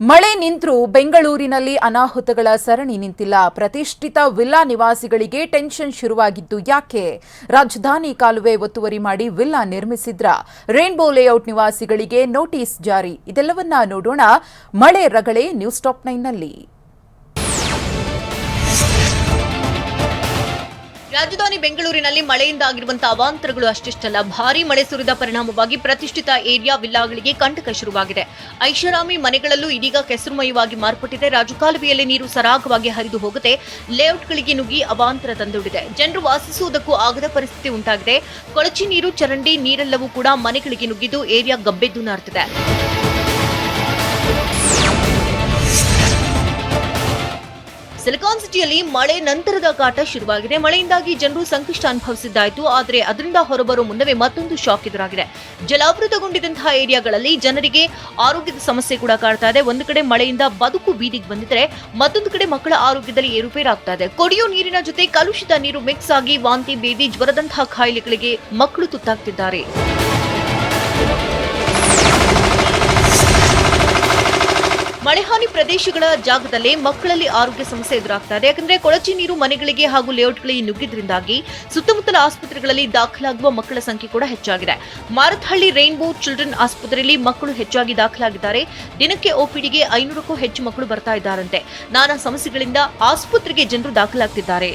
ಮಳೆ ನಿಂತರೂ ಬೆಂಗಳೂರಿನಲ್ಲಿ ಅನಾಹುತಗಳ ಸರಣಿ ನಿಂತಿಲ್ಲ. ಪ್ರತಿಷ್ಠಿತ ವಿಲ್ಲಾ ನಿವಾಸಿಗಳಿಗೆ ಟೆನ್ಷನ್ ಶುರುವಾಗಿದ್ದು ಯಾಕೆ? ರಾಜಧಾನಿ ಕಾಲುವೆ ಒತ್ತುವರಿ ಮಾಡಿ ವಿಲ್ಲಾ ನಿರ್ಮಿಸಿದ್ರ? ರೇನ್ಬೋ ಲೇಔಟ್ ನಿವಾಸಿಗಳಿಗೆ ನೋಟಿಸ್ ಜಾರಿ. ಇದೆಲ್ಲವನ್ನ ನೋಡೋಣ ಮಳೆ ರಗಳೆ ನ್ಯೂಸ್ ಟಾಪ್ 9ನಲ್ಲಿ. ರಾಜಧಾನಿ ಬೆಂಗಳೂರಿನಲ್ಲಿ ಮಳೆಯಿಂದ ಆಗಿರುವಂತಹ ಅವಾಂತರಗಳು ಅಷ್ಟಿಷ್ಟಲ್ಲ. ಭಾರೀ ಮಳೆ ಸುರಿದ ಪರಿಣಾಮವಾಗಿ ಪ್ರತಿಷ್ಠಿತ ಏರಿಯಾ ವಿಲ್ಲಾಗಳಿಗೆ ಕಂಟಕ ಶುರುವಾಗಿದೆ. ಐಷಾರಾಮಿ ಮನೆಗಳಲ್ಲೂ ಇದೀಗ ಕೆಸರುಮಯವಾಗಿ ಮಾರ್ಪಟ್ಟಿದೆ. ರಾಜಕಾಲುವೆಯಲ್ಲಿ ನೀರು ಸರಾಗವಾಗಿ ಹರಿದು ಹೋಗುತ್ತೆ. ಲೇಔಟ್ಗಳಿಗೆ ನುಗ್ಗಿ ಅವಾಂತರ ತಂದೊಡ್ಡಿದೆ. ಜನರು ವಾಸಿಸುವುದಕ್ಕೂ ಆಗದ ಪರಿಸ್ಥಿತಿ ಉಂಟಾಗಿದೆ. ಕೊಳಚೆ ನೀರು, ಚರಂಡಿ ನೀರೆಲ್ಲವೂ ಕೂಡ ಮನೆಗಳಿಗೆ ನುಗ್ಗಿದ್ದು ಏರಿಯಾ ಗಬ್ಬೆದ್ದು ನಾರ್ತಿದೆ. ಸಿಲಿಕಾನ್ ಸಿಟಿಯಲ್ಲಿ ಮಳೆ ನಂತರದ ಕಾಟ ಶುರುವಾಗಿದೆ. ಮಳೆಯಿಂದಾಗಿ ಜನರು ಸಂಕಷ್ಟ ಅನುಭವಿಸಿದ್ದಾಯಿತು. ಆದರೆ ಅದರಿಂದ ಹೊರಬರುವ ಮುನ್ನವೇ ಮತ್ತೊಂದು ಶಾಕ್ ಎದುರಾಗಿದೆ. ಜಲಾವೃತಗೊಂಡಿದ್ದಂತಹ ಏರಿಯಾಗಳಲ್ಲಿ ಜನರಿಗೆ ಆರೋಗ್ಯದ ಸಮಸ್ಯೆ ಕೂಡ ಕಾಡ್ತಾ ಇದೆ. ಒಂದು ಕಡೆ ಮಳೆಯಿಂದ ಬದುಕು ಬೀದಿಗೆ ಬಂದಿದ್ರೆ, ಮತ್ತೊಂದು ಕಡೆ ಮಕ್ಕಳ ಆರೋಗ್ಯದಲ್ಲಿ ಏರುಪೇರಾಗ್ತಾ ಇದೆ. ಕುಡಿಯೋ ನೀರಿನ ಜೊತೆ ಕಲುಷಿತ ನೀರು ಮಿಕ್ಸ್ ಆಗಿ ವಾಂತಿ, ಬೇದಿ, ಜ್ವರದಂತಹ ಕಾಯಿಲೆಗಳಿಗೆ ಮಕ್ಕಳು ತುತ್ತಾಗ್ತಿದ್ದಾರೆ. ಮಳೆಹಾನಿ ಪ್ರದೇಶಗಳ ಜಾಗದಲ್ಲೇ ಮಕ್ಕಳಲ್ಲಿ ಆರೋಗ್ಯ ಸಮಸ್ಯೆ ಎದುರಾಗ್ತಾ ಇದೆ. ಯಾಕಂದ್ರೆ ಕೊಳಚೆ ನೀರು ಮನೆಗಳಿಗೆ ಹಾಗೂ ಲೇಔಟ್ಗಳಿಗೆ ನುಗ್ಗಿದ್ರಿಂದಾಗಿ ಸುತ್ತಮುತ್ತಲ ಆಸ್ಪತ್ರೆಗಳಲ್ಲಿ ದಾಖಲಾಗುವ ಮಕ್ಕಳ ಸಂಖ್ಯೆ ಕೂಡ ಹೆಚ್ಚಾಗಿದೆ. ಮಾರತ್ಹಳ್ಳಿ ರೈನ್ಬೋ ಚಿಲ್ಡ್ರನ್ ಆಸ್ಪತ್ರೆಯಲ್ಲಿ ಮಕ್ಕಳು ಹೆಚ್ಚಾಗಿ ದಾಖಲಾಗಿದ್ದಾರೆ. ದಿನಕ್ಕೆ ಒಪಿಡಿಗೆ 500ಕ್ಕೂ ಹೆಚ್ಚು ಮಕ್ಕಳು ಬರ್ತಾ ಇದ್ದಾರಂತೆ. ನಾನಾ ಸಮಸ್ಯೆಗಳಿಂದ ಆಸ್ಪತ್ರೆಗೆ ಜನರು ದಾಖಲಾಗ್ತಿದ್ದಾರೆ.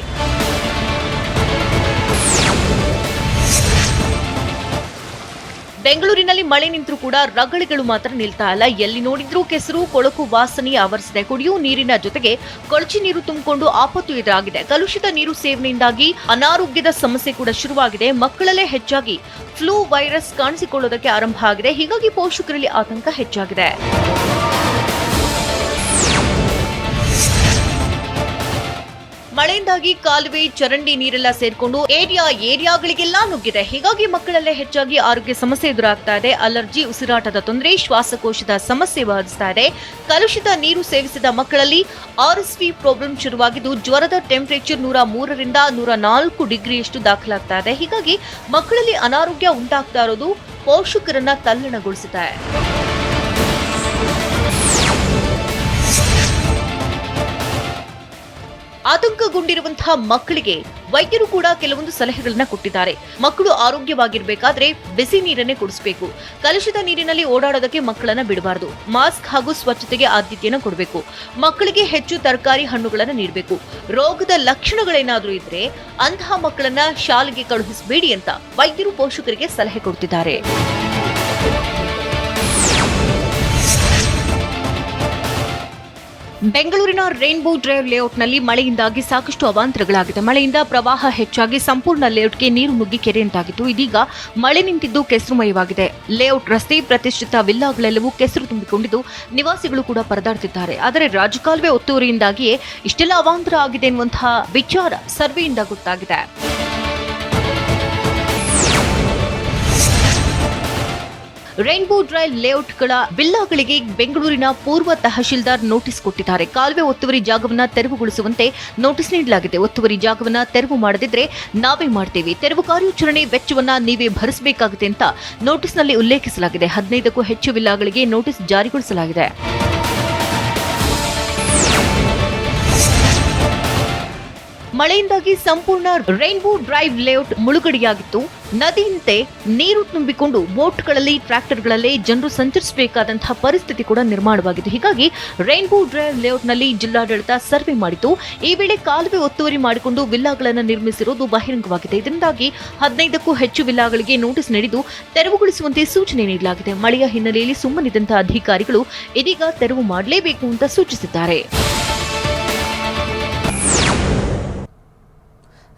ಬೆಂಗಳೂರಿನಲ್ಲಿ ಮಳೆ ನಿಂತರೂ ಕೂಡ ರಗಳೆಗಳು ಮಾತ್ರ ನಿಲ್ತಾ ಇಲ್ಲ. ಎಲ್ಲಿ ನೋಡಿದ್ರೂ ಕೆಸರು, ಕೊಳಕು ವಾಸನೆ ಆವರಿಸಿದೆ. ಕುಡಿಯುವ ನೀರಿನ ಜೊತೆಗೆ ಕೊಳಚೆ ನೀರು ತುಂಬಿಕೊಂಡು ಆಪತ್ತು ಎದುರಾಗಿದೆ. ಕಲುಷಿತ ನೀರು ಸೇವನೆಯಿಂದಾಗಿ ಅನಾರೋಗ್ಯದ ಸಮಸ್ಯೆ ಕೂಡ ಶುರುವಾಗಿದೆ. ಮಕ್ಕಳಲ್ಲೇ ಹೆಚ್ಚಾಗಿ ಫ್ಲೂ ವೈರಸ್ ಕಾಣಿಸಿಕೊಳ್ಳುವುದಕ್ಕೆ ಆರಂಭ ಆಗಿದೆ. ಹೀಗಾಗಿ ಪೋಷಕರಲ್ಲಿ ಆತಂಕ ಹೆಚ್ಚಾಗಿದೆ. ಮಳೆಯಿಂದಾಗಿ ಕಾಲುವೆ, ಚರಂಡಿ ನೀರೆಲ್ಲ ಸೇರ್ಕೊಂಡು ಏರಿಯಾಗಳಿಗೆಲ್ಲ ನುಗ್ಗಿದೆ. ಹೀಗಾಗಿ ಮಕ್ಕಳಲ್ಲೇ ಹೆಚ್ಚಾಗಿ ಆರೋಗ್ಯ ಸಮಸ್ಯೆ ಎದುರಾಗ್ತಾ ಇದೆ. ಅಲರ್ಜಿ, ಉಸಿರಾಟದ ತೊಂದರೆ, ಶ್ವಾಸಕೋಶದ ಸಮಸ್ಯೆ ಬಾಧಿಸ್ತಾ ಇದೆ. ಕಲುಷಿತ ನೀರು ಸೇವಿಸಿದ ಮಕ್ಕಳಲ್ಲಿ RSV ಪ್ರಾಬ್ಲಮ್ ಶುರುವಾಗಿದ್ದು, ಜ್ವರದ ಟೆಂಪರೇಚರ್ 103ರಿಂದ 104 ಡಿಗ್ರಿಯಷ್ಟು ದಾಖಲಾಗ್ತಾ ಇದೆ. ಹೀಗಾಗಿ ಮಕ್ಕಳಲ್ಲಿ ಅನಾರೋಗ್ಯ ಉಂಟಾಗ್ತಾ ಇರೋದು ಪೋಷಕರನ್ನ ತಲ್ಲಣಗೊಳಿಸುತ್ತೆ. ಆತಂಕಗೊಂಡಿರುವಂತಹ ಮಕ್ಕಳಿಗೆ ವೈದ್ಯರು ಕೂಡ ಕೆಲವೊಂದು ಸಲಹೆಗಳನ್ನ ಕೊಟ್ಟಿದ್ದಾರೆ. ಮಕ್ಕಳು ಆರೋಗ್ಯವಾಗಿರಬೇಕಾದ್ರೆ ಬಿಸಿ ನೀರನ್ನೇ ಕುಡಿಸಬೇಕು. ಕಲುಷಿತ ನೀರಿನಲ್ಲಿ ಓಡಾಡೋದಕ್ಕೆ ಮಕ್ಕಳನ್ನ ಬಿಡಬಾರದು. ಮಾಸ್ಕ್ ಹಾಗೂ ಸ್ವಚ್ಛತೆಗೆ ಆದ್ಯತೆಯನ್ನು ಕೊಡಬೇಕು. ಮಕ್ಕಳಿಗೆ ಹೆಚ್ಚು ತರಕಾರಿ, ಹಣ್ಣುಗಳನ್ನು ನೀಡಬೇಕು. ರೋಗದ ಲಕ್ಷಣಗಳೇನಾದರೂ ಇದ್ರೆ ಅಂತಹ ಮಕ್ಕಳನ್ನ ಶಾಲೆಗೆ ಕಳುಹಿಸಬೇಡಿ ಅಂತ ವೈದ್ಯರು ಪೋಷಕರಿಗೆ ಸಲಹೆ ಕೊಡ್ತಿದ್ದಾರೆ. ಬೆಂಗಳೂರಿನ ರೈನ್ಬೋ ಡ್ರೈವ್ ಲೇಔಟ್ನಲ್ಲಿ ಮಳೆಯಿಂದಾಗಿ ಸಾಕಷ್ಟು ಅವಾಂತರಗಳಾಗಿದೆ. ಮಳೆಯಿಂದ ಪ್ರವಾಹ ಹೆಚ್ಚಾಗಿ ಸಂಪೂರ್ಣ ಲೇಔಟ್ಗೆ ನೀರು ನುಗ್ಗಿ ಕೆರೆಯಂತಾಗಿತ್ತು. ಇದೀಗ ಮಳೆ ನಿಂತಿದ್ದು ಕೆಸರುಮಯವಾಗಿದೆ. ಲೇಔಟ್ ರಸ್ತೆ, ಪ್ರತಿಷ್ಠಿತ ವಿಲ್ಲಾಗಳೆಲ್ಲವೂ ಕೆಸರು ತುಂಬಿಕೊಂಡಿದ್ದು ನಿವಾಸಿಗಳು ಕೂಡ ಪರದಾಡ್ತಿದ್ದಾರೆ. ಆದರೆ ರಾಜಕಾಲುವೆ ಒತ್ತುವರಿಯಿಂದಾಗಿಯೇ ಇಷ್ಟೆಲ್ಲ ಅವಾಂತರ ಆಗಿದೆ ಎನ್ನುವಂತಹ ವಿಚಾರ ಸರ್ವೆಯಿಂದ ಗೊತ್ತಾಗಿದೆ. ರೈನ್ಬೋ ಡ್ರೈವ್ ಲೇಔಟ್ಗಳ ವಿಲ್ಲಾಗಳಿಗೆ ಬೆಂಗಳೂರಿನ ಪೂರ್ವ ತಹಶೀಲ್ದಾರ್ ನೋಟಿಸ್ ಕೊಟ್ಟಿದ್ದಾರೆ. ಕಾಲುವೆ ಒತ್ತುವರಿ ಜಾಗವನ್ನ ತೆರವುಗೊಳಿಸುವಂತೆ ನೋಟಿಸ್ ನೀಡಲಾಗಿದೆ. ಒತ್ತುವರಿ ಜಾಗವನ್ನ ತೆರವು ಮಾಡದಿದ್ರೆ ನಾವೇ ಮಾಡ್ತೇವೆ. ತೆರವು ಕಾರ್ಯಾಚರಣೆ ವೆಚ್ಚವನ್ನ ನೀವೇ ಭರಿಸಬೇಕಾಗುತ್ತೆ ಅಂತ ನೋಟಿಸ್ನಲ್ಲಿ ಉಲ್ಲೇಖಿಸಲಾಗಿದೆ. 15ಕ್ಕೂ ಹೆಚ್ಚು ವಿಲ್ಲಾಗಳಿಗೆ ನೋಟಿಸ್ ಜಾರಿಗೊಳಿಸಲಾಗಿದೆ. ಮಳೆಯಿಂದಾಗಿ ಸಂಪೂರ್ಣ ರೈನ್ಬೋ ಡ್ರೈವ್ ಲೇಔಟ್ ಮುಳುಗಡೆಯಾಗಿತ್ತು. ನದಿಯಂತೆ ನೀರು ತುಂಬಿಕೊಂಡು ಬೋಟ್ಗಳಲ್ಲಿ, ಟ್ರ್ಯಾಕ್ಟರ್ಗಳಲ್ಲೇ ಜನರು ಸಂಚರಿಸಬೇಕಾದಂತಹ ಪರಿಸ್ಥಿತಿ ಕೂಡ ನಿರ್ಮಾಣವಾಗಿತ್ತು. ಹೀಗಾಗಿ ರೈನ್ಬೋ ಡ್ರೈವ್ ಲೇಔಟ್ನಲ್ಲಿ ಜಿಲ್ಲಾಡಳಿತ ಸರ್ವೆ ಮಾಡಿತ್ತು. ಈ ವೇಳೆ ಕಾಲುವೆ ಒತ್ತುವರಿ ಮಾಡಿಕೊಂಡು ವಿಲ್ಲಾಗಳನ್ನು ನಿರ್ಮಿಸಿರುವುದು ಬಹಿರಂಗವಾಗಿದೆ. ಇದರಿಂದಾಗಿ 15ಕ್ಕೂ ಹೆಚ್ಚು ವಿಲ್ಲಾಗಳಿಗೆ ನೋಟಿಸ್ ನೀಡಿದ್ದು ತೆರವುಗೊಳಿಸುವಂತೆ ಸೂಚನೆ ನೀಡಲಾಗಿದೆ. ಮಳೆಯ ಹಿನ್ನೆಲೆಯಲ್ಲಿ ಸುಮ್ಮನಿದ್ದಂತಹ ಅಧಿಕಾರಿಗಳು ಇದೀಗ ತೆರವು ಮಾಡಲೇಬೇಕು ಅಂತ ಸೂಚಿಸಿದ್ದಾರೆ.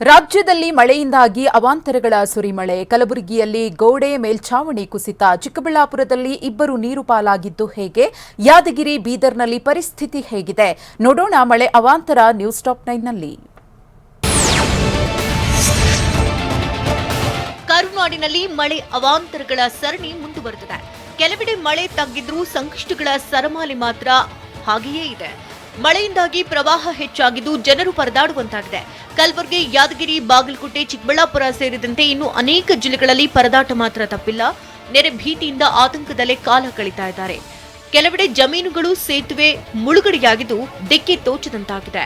ರಾಜ್ಯದಲ್ಲಿ ಮಳೆಯಿಂದಾಗಿ ಅವಾಂತರಗಳ ಸುರಿಮಳೆ. ಕಲಬುರಗಿಯಲ್ಲಿ ಗೋಡೆ ಮೇಲ್ಛಾವಣಿ ಕುಸಿತ. ಚಿಕ್ಕಬಳ್ಳಾಪುರದಲ್ಲಿ 2 ನೀರು ಪಾಲಾಗಿದ್ದು ಹೇಗೆ? ಯಾದಗಿರಿ, ಬೀದರ್ನಲ್ಲಿ ಪರಿಸ್ಥಿತಿ ಹೇಗಿದೆ? ನೋಡೋಣ ಮಳೆ ಅವಾಂತರ ನ್ಯೂಸ್ ಟಾಪ್ 9ನಲ್ಲಿ. ಕರುನಾಡಿನಲ್ಲಿ ಮಳೆ ಅವಾಂತರಗಳ ಸರಣಿ ಮುಂದುವರೆದಿದೆ. ಕೆಲವೆಡೆ ಮಳೆ ತಗ್ಗಿದ್ರೂ ಸಂಕಷ್ಟಗಳ ಸರಮಾಲೆ ಮಾತ್ರ ಹಾಗೆಯೇ ಇದೆ. ಮಳೆಯಿಂದಾಗಿ ಪ್ರವಾಹ ಹೆಚ್ಚಾಗಿದ್ದು ಜನರು ಪರದಾಡುವಂತಾಗಿದೆ. ಕಲಬುರಗಿ, ಯಾದಗಿರಿ, ಬಾಗಲಕೋಟೆ, ಚಿಕ್ಕಬಳ್ಳಾಪುರ ಸೇರಿದಂತೆ ಇನ್ನು ಅನೇಕ ಜಿಲ್ಲೆಗಳಲ್ಲಿ ಪರದಾಟ ಮಾತ್ರ ತಪ್ಪಿಲ್ಲ. ನೆರೆ ಭೀತಿಯಿಂದ ಆತಂಕದಲ್ಲೇ ಕಾಲ ಕಳೀತಾ ಇದ್ದಾರೆ. ಕೆಲವೆಡೆ ಜಮೀನುಗಳು ಸೇತುವೆ ಮುಳುಗಡೆಯಾಗಿದ್ದು ದಿಕ್ಕಿ ತೋಚದಂತಾಗಿದೆ.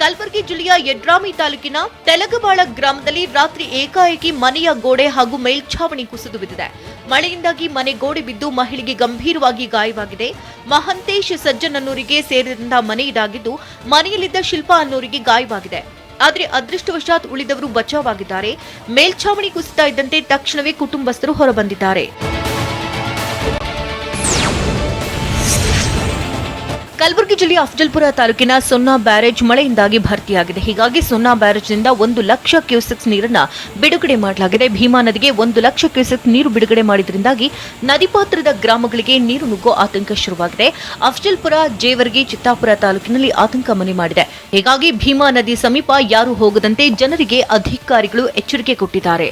ಕಲಬುರಗಿ ಜಿಲ್ಲೆಯ ಯಡ್ರಾಮಿ ತಾಲೂಕಿನ ತೆಲಗಬಾಳ ಗ್ರಾಮದಲ್ಲಿ ರಾತ್ರಿ ಏಕಾಏಕಿ ಮನೆಯ ಗೋಡೆ ಹಾಗೂ ಮೇಲ್ಛಾವಣಿ ಕುಸಿದು ಬಿದ್ದಿದೆ. ಮಳೆಯಿಂದಾಗಿ ಮನೆ ಗೋಡೆ ಬಿದ್ದು ಮಹಿಳೆಗೆ ಗಂಭೀರವಾಗಿ ಗಾಯವಾಗಿದೆ. ಮಹಂತೇಶ್ ಸಜ್ಜನ್ ಅನ್ನೋರಿಗೆ ಸೇರಿದಂತಹ ಮನೆ ಇದಾಗಿದ್ದು ಮನೆಯಲ್ಲಿದ್ದ ಶಿಲ್ಪಾ ಅನ್ನೋರಿಗೆ ಗಾಯವಾಗಿದೆ. ಆದರೆ ಅದೃಷ್ಟವಶಾತ್ ಉಳಿದವರು ಬಚಾವಾಗಿದ್ದಾರೆ. ಮೇಲ್ಛಾವಣಿ ಕುಸಿತ ಇದ್ದಂತೆ ತಕ್ಷಣವೇ ಕುಟುಂಬಸ್ಥರು ಹೊರಬಂದಿದ್ದಾರೆ. ಕಲಬುರಗಿ ಜಿಲ್ಲೆಯ ಅಫಜಲ್ಪುರ ತಾಲೂಕಿನ ಸೊನ್ನಾ ಬ್ಯಾರೇಜ್ ಮಳೆಯಿಂದಾಗಿ ಭರ್ತಿಯಾಗಿದೆ. ಹೀಗಾಗಿ ಸೊನ್ನಾ ಬ್ಯಾರೇಜ್ನಿಂದ 1 ಲಕ್ಷ ಕ್ಯೂಸೆಕ್ಸ್ ನೀರನ್ನು ಬಿಡುಗಡೆ ಮಾಡಲಾಗಿದೆ. ಭೀಮಾ ನದಿಗೆ 1 ಲಕ್ಷ ಕ್ಯೂಸೆಕ್ಸ್ ನೀರು ಬಿಡುಗಡೆ ಮಾಡಿದ್ರಿಂದಾಗಿ ನದಿ ಪಾತ್ರದ ಗ್ರಾಮಗಳಿಗೆ ನೀರು ನುಗ್ಗೋ ಆತಂಕ ಶುರುವಾಗಿದೆ. ಅಫಜಲ್ಪುರ, ಜೇವರ್ಗಿ, ಚಿತ್ತಾಪುರ ತಾಲೂಕಿನಲ್ಲಿ ಆತಂಕ ಮನೆ ಮಾಡಿದೆ. ಹೀಗಾಗಿ ಭೀಮಾ ನದಿ ಸಮೀಪ ಯಾರೂ ಹೋಗದಂತೆ ಜನರಿಗೆ ಅಧಿಕಾರಿಗಳು ಎಚ್ಚರಿಕೆ ಕೊಟ್ಟಿದ್ದಾರೆ.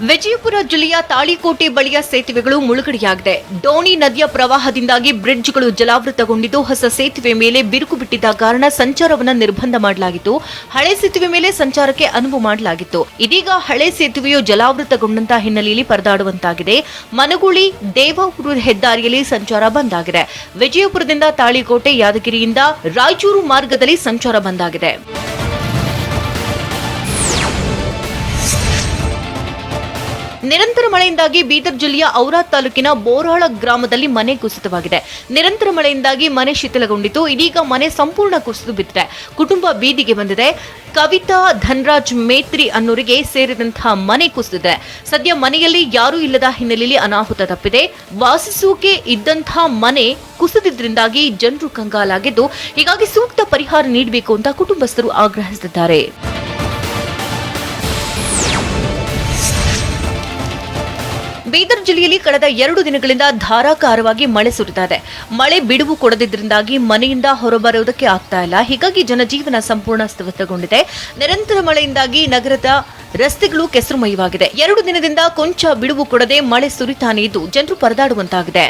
ವಿಜಯಪುರ ಜಿಲ್ಲೆಯ ತಾಳಿಕೋಟೆ ಬಳಿಯ ಸೇತುವೆಗಳು ಮುಳುಗಡೆಯಾಗಿದೆ. ಡೋಣಿ ನದಿಯ ಪ್ರವಾಹದಿಂದಾಗಿ ಬ್ರಿಡ್ಜ್ಗಳು ಜಲಾವೃತಗೊಂಡಿದ್ದು ಹೊಸ ಸೇತುವೆ ಮೇಲೆ ಬಿರುಕು ಬಿಟ್ಟಿದ್ದ ಕಾರಣ ಸಂಚಾರವನ್ನು ನಿರ್ಬಂಧ ಮಾಡಲಾಗಿತ್ತು. ಹಳೆ ಸೇತುವೆ ಮೇಲೆ ಸಂಚಾರಕ್ಕೆ ಅನುವು ಮಾಡಲಾಗಿತ್ತು. ಇದೀಗ ಹಳೆ ಸೇತುವೆಯು ಜಲಾವೃತಗೊಂಡಂತಹ ಹಿನ್ನೆಲೆಯಲ್ಲಿ ಪರದಾಡುವಂತಾಗಿದೆ. ಮನಗೂಳಿ ದೇವಾಪುರ ಹೆದ್ದಾರಿಯಲ್ಲಿ ಸಂಚಾರ ಬಂದ್ ಆಗಿದೆ. ವಿಜಯಪುರದಿಂದ ತಾಳಿಕೋಟೆ, ಯಾದಗಿರಿಯಿಂದ ರಾಯಚೂರು ಮಾರ್ಗದಲ್ಲಿ ಸಂಚಾರ ಬಂದ್ ಆಗಿದೆ. ನಿರಂತರ ಮಳೆಯಿಂದಾಗಿ ಬೀದರ್ ಜಿಲ್ಲೆಯ ಔರಾದ್ ತಾಲೂಕಿನ ಬೋರಾಳ ಗ್ರಾಮದಲ್ಲಿ ಮನೆ ಕುಸಿತವಾಗಿದೆ. ನಿರಂತರ ಮಳೆಯಿಂದಾಗಿ ಮನೆ ಶಿಥಿಲಗೊಂಡಿದ್ದು ಇದೀಗ ಮನೆ ಸಂಪೂರ್ಣ ಕುಸಿದು ಬಿದ್ದಿದೆ. ಕುಟುಂಬ ಬೀದಿಗೆ ಬಂದಿದೆ. ಕವಿತಾ ಧನರಾಜ್ ಮೇತ್ರಿ ಅನ್ನೋರಿಗೆ ಸೇರಿದಂತಹ ಮನೆ ಕುಸಿದಿದೆ. ಸದ್ಯ ಮನೆಯಲ್ಲಿ ಯಾರೂ ಇಲ್ಲದ ಹಿನ್ನೆಲೆಯಲ್ಲಿ ಅನಾಹುತ ತಪ್ಪಿದೆ. ವಾಸಿಸೋಕೆ ಇದ್ದಂತಹ ಮನೆ ಕುಸಿದಿದ್ರಿಂದಾಗಿ ಜನರು ಕಂಗಾಲಾಗಿದ್ದು ಹೀಗಾಗಿ ಸೂಕ್ತ ಪರಿಹಾರ ನೀಡಬೇಕು ಅಂತ ಕುಟುಂಬಸ್ಥರು ಆಗ್ರಹಿಸಿದ್ದಾರೆ. ಬೀದರ್ ಜಿಲ್ಲೆಯಲ್ಲಿ ಕಳೆದ 2 ದಿನಗಳಿಂದ ಧಾರಾಕಾರವಾಗಿ ಮಳೆ ಸುರಿತಾ ಇದೆ. ಮಳೆ ಬಿಡುವು ಕೊಡದಿದ್ದರಿಂದಾಗಿ ಮನೆಯಿಂದ ಹೊರಬರುವುದಕ್ಕೆ ಆಗ್ತಾ ಇಲ್ಲ. ಹೀಗಾಗಿ ಜನಜೀವನ ಸಂಪೂರ್ಣ ಸ್ತಬ್ಧಗೊಂಡಿದೆ. ನಿರಂತರ ಮಳೆಯಿಂದಾಗಿ ನಗರದ ರಸ್ತೆಗಳು ಕೆಸರುಮಯವಾಗಿದೆ. 2 ದಿನದಿಂದ ಕೊಂಚ ಬಿಡುವು ಕೊಡದೆ ಮಳೆ ಸುರಿತಾನೇ ಇದ್ದು ಜನರು ಪರದಾಡುವಂತಾಗಿದೆ.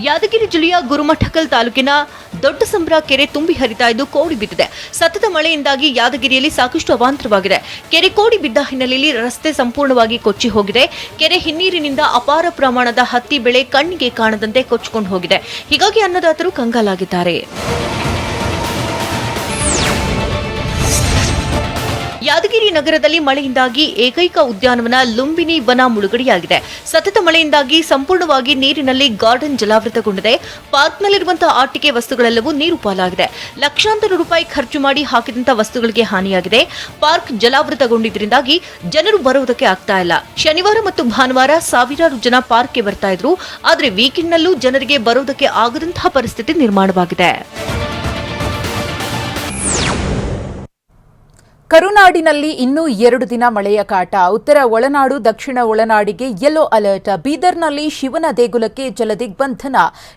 ಯಾದಗಿರಿ ಜಿಲ್ಲೆಯ ಗುರುಮಠಕಲ್ ತಾಲೂಕಿನ ದೊಡ್ಡಸಂಬ್ರ ಕೆರೆ ತುಂಬಿ ಹರಿತಾ ಇದ್ದು ಕೋಡಿ ಬಿದ್ದಿದೆ. ಸತತ ಮಳೆಯಿಂದಾಗಿ ಯಾದಗಿರಿಯಲ್ಲಿ ಸಾಕಷ್ಟು ಅವಾಂತರವಾಗಿದೆ. ಕೆರೆ ಕೋಡಿ ಬಿದ್ದ ಹಿನ್ನೆಲೆಯಲ್ಲಿ ರಸ್ತೆ ಸಂಪೂರ್ಣವಾಗಿ ಕೊಚ್ಚಿ ಹೋಗಿದೆ. ಕೆರೆ ಹಿನ್ನೀರಿನಿಂದ ಅಪಾರ ಪ್ರಮಾಣದ ಹತ್ತಿ ಬೆಳೆ ಕಣ್ಣಿಗೆ ಕಾಣದಂತೆ ಕೊಚ್ಚಿಕೊಂಡು ಹೋಗಿದೆ. ಹೀಗಾಗಿ ಅನ್ನದಾತರು ಕಂಗಾಲಾಗಿದ್ದಾರೆ. ಯಾದಗಿರಿ ನಗರದಲ್ಲಿ ಮಳೆಯಿಂದಾಗಿ ಏಕೈಕ ಉದ್ಯಾನವನ ಲುಂಬಿನಿ ವನ ಮುಳುಗಡೆಯಾಗಿದೆ. ಸತತ ಮಳೆಯಿಂದಾಗಿ ಸಂಪೂರ್ಣವಾಗಿ ನೀರಿನಲ್ಲಿ ಗಾರ್ಡನ್ ಜಲಾವೃತಗೊಂಡಿದೆ. ಪಾರ್ಕ್ನಲ್ಲಿರುವಂತಹ ಆಟಿಕೆ ವಸ್ತುಗಳೆಲ್ಲವೂ ನೀರು ಪಾಲಾಗಿದೆ. ಲಕ್ಷಾಂತರ ರೂಪಾಯಿ ಖರ್ಚು ಮಾಡಿ ಹಾಕಿದಂತಹ ವಸ್ತುಗಳಿಗೆ ಹಾನಿಯಾಗಿದೆ. ಪಾರ್ಕ್ ಜಲಾವೃತಗೊಂಡಿದ್ದರಿಂದಾಗಿ ಜನರು ಬರುವುದಕ್ಕೆ ಆಗ್ತಾ ಇಲ್ಲ. ಶನಿವಾರ ಮತ್ತು ಭಾನುವಾರ ಸಾವಿರಾರು ಜನ ಪಾರ್ಕ್ಗೆ ಬರ್ತಾ ಇದ್ರು. ಆದರೆ ವೀಕೆಂಡ್ನಲ್ಲೂ ಜನರಿಗೆ ಬರುವುದಕ್ಕೆ ಆಗದಂತಹ ಪರಿಸ್ಥಿತಿ ನಿರ್ಮಾಣವಾಗಿದೆ. ಕರುನಾಡಿನಲ್ಲಿ ಇನ್ನೂ 2 ದಿನ ಮಳೆಯ ಕಾಟ. ಉತ್ತರ ಒಳನಾಡು, ದಕ್ಷಿಣ ಒಳನಾಡಿಗೆ ಯೆಲ್ಲೋ ಅಲರ್ಟ್. ಬೀದರ್ನಲ್ಲಿ ಶಿವನ ದೇಗುಲಕ್ಕೆ ಜಲದಿಗ್ಬಂಧನ.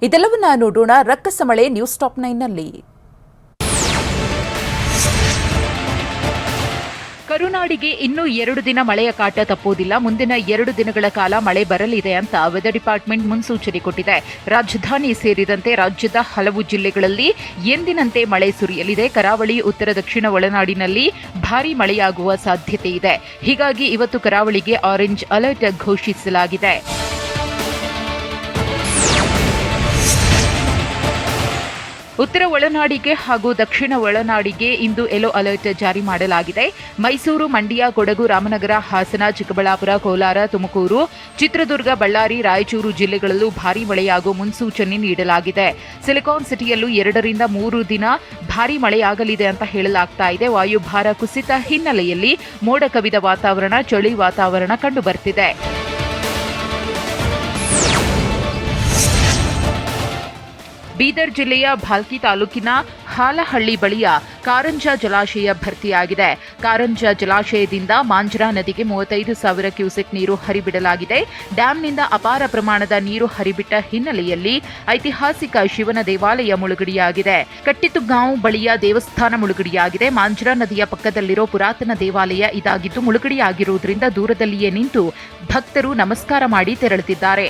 ಇದೆಲ್ಲವನ್ನ ನೋಡೋಣ ರಕ್ಕಸ ಮಳೆ ನ್ಯೂಸ್ ಟಾಪ್ 9ನಲ್ಲಿ. ಕರುನಾಡಿಗೆ ಇನ್ನೂ 2 ದಿನ ಮಳೆಯ ಕಾಟ ತಪ್ಪುವುದಿಲ್ಲ. ಮುಂದಿನ 2 ದಿನಗಳ ಕಾಲ ಮಳೆ ಬರಲಿದೆ ಅಂತ ವೆದರ್ ಡಿಪಾರ್ಟ್ಮೆಂಟ್ ಮುನ್ಸೂಚನೆ ಕೊಟ್ಟಿದೆ. ರಾಜಧಾನಿ ಸೇರಿದಂತೆ ರಾಜ್ಯದ ಹಲವು ಜಿಲ್ಲೆಗಳಲ್ಲಿ ಎಂದಿನಂತೆ ಮಳೆ ಸುರಿಯಲಿದೆ. ಕರಾವಳಿ, ಉತ್ತರ ದಕ್ಷಿಣ ಒಳನಾಡಿನಲ್ಲಿ ಭಾರೀ ಮಳೆಯಾಗುವ ಸಾಧ್ಯತೆ ಇದೆ. ಹೀಗಾಗಿ ಇವತ್ತು ಕರಾವಳಿಗೆ ಆರೆಂಜ್ ಅಲರ್ಟ್ ಘೋಷಿಸಲಾಗಿದೆ. ಉತ್ತರ ಒಳನಾಡಿಗೆ ಹಾಗೂ ದಕ್ಷಿಣ ಒಳನಾಡಿಗೆ ಇಂದು ಯೆಲ್ಲೋ ಅಲರ್ಟ್ ಜಾರಿ ಮಾಡಲಾಗಿದೆ. ಮೈಸೂರು, ಮಂಡ್ಯ, ಕೊಡಗು, ರಾಮನಗರ, ಹಾಸನ, ಚಿಕ್ಕಬಳ್ಳಾಪುರ, ಕೋಲಾರ, ತುಮಕೂರು, ಚಿತ್ರದುರ್ಗ, ಬಳ್ಳಾರಿ, ರಾಯಚೂರು ಜಿಲ್ಲೆಗಳಲ್ಲೂ ಭಾರೀ ಮಳೆಯಾಗುವ ಮುನ್ಸೂಚನೆ ನೀಡಲಾಗಿದೆ. ಸಿಲಿಕಾನ್ ಸಿಟಿಯಲ್ಲೂ 2 ರಿಂದ 3 ದಿನ ಭಾರೀ ಮಳೆಯಾಗಲಿದೆ ಅಂತ ಹೇಳಲಾಗ್ತಾ ಇದೆ. ವಾಯುಭಾರ ಕುಸಿತ ಹಿನ್ನೆಲೆಯಲ್ಲಿ ಮೋಡ ಕವಿದ ವಾತಾವರಣ, ಚಳಿ ವಾತಾವರಣ ಕಂಡುಬರ್ತಿದೆ. ಬೀದರ್ ಜಿಲ್ಲೆಯ ಭಾಲ್ಕಿ ತಾಲೂಕಿನ ಹಾಲಹಳ್ಳಿ ಬಳಿಯ ಕಾರಂಜ ಜಲಾಶಯ ಭರ್ತಿಯಾಗಿದೆ. ಕಾರಂಜ ಜಲಾಶಯದಿಂದ ಮಾಂಜ್ರಾ ನದಿಗೆ 35,000 ಕ್ಯೂಸೆಕ್ ನೀರು ಹರಿಬಿಡಲಾಗಿದೆ. ಡ್ಯಾಂನಿಂದ ಅಪಾರ ಪ್ರಮಾಣದ ನೀರು ಹರಿಬಿಟ್ಟ ಹಿನ್ನೆಲೆಯಲ್ಲಿ ಐತಿಹಾಸಿಕ ಶಿವನ ದೇವಾಲಯ ಮುಳುಗಡೆಯಾಗಿದೆ. ಕಟ್ಟಿತುಗಾಂವ್ ಬಳಿಯ ದೇವಸ್ಥಾನ ಮುಳುಗಡೆಯಾಗಿದೆ. ಮಾಂಜ್ರಾ ನದಿಯ ಪಕ್ಕದಲ್ಲಿರೋ ಪುರಾತನ ದೇವಾಲಯ ಇದಾಗಿದ್ದು ಮುಳುಗಡೆಯಾಗಿರುವುದರಿಂದ ದೂರದಲ್ಲಿಯೇ ನಿಂತು ಭಕ್ತರು ನಮಸ್ಕಾರ ಮಾಡಿ ತೆರಳುತ್ತಿದ್ದಾರೆ.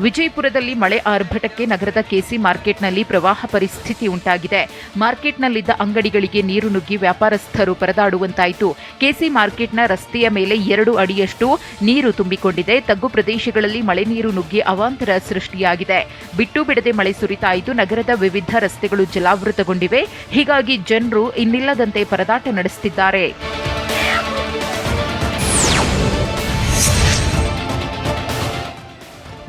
ವಿಜಯಪುರದಲ್ಲಿ ಮಳೆ ಆರ್ಭಟಕ್ಕೆ ನಗರದ ಕೆಸಿ ಮಾರ್ಕೆಟ್ನಲ್ಲಿ ಪ್ರವಾಹ ಪರಿಸ್ಥಿತಿ ಉಂಟಾಗಿದೆ. ಮಾರ್ಕೆಟ್ನಲ್ಲಿದ್ದ ಅಂಗಡಿಗಳಿಗೆ ನೀರು ನುಗ್ಗಿ ವ್ಯಾಪಾರಸ್ಥರು ಪರದಾಡುವಂತಾಯಿತು. ಕೆಸಿ ಮಾರ್ಕೆಟ್ನ ರಸ್ತೆಯ ಮೇಲೆ 2 ಅಡಿಯಷ್ಟು ನೀರು ತುಂಬಿಕೊಂಡಿದೆ. ತಗ್ಗು ಪ್ರದೇಶಗಳಲ್ಲಿ ಮಳೆ ನೀರು ನುಗ್ಗಿ ಅವಾಂತರ ಸೃಷ್ಟಿಯಾಗಿದೆ. ಬಿಟ್ಟು ಬಿಡದೆ ಮಳೆ ಸುರಿತಾಯಿತು. ನಗರದ ವಿವಿಧ ರಸ್ತೆಗಳು ಜಲಾವೃತಗೊಂಡಿವೆ. ಹೀಗಾಗಿ ಜನರು ಇನ್ನಿಲ್ಲದಂತೆ ಪರದಾಟ ನಡೆಸುತ್ತಿದ್ದಾರೆ.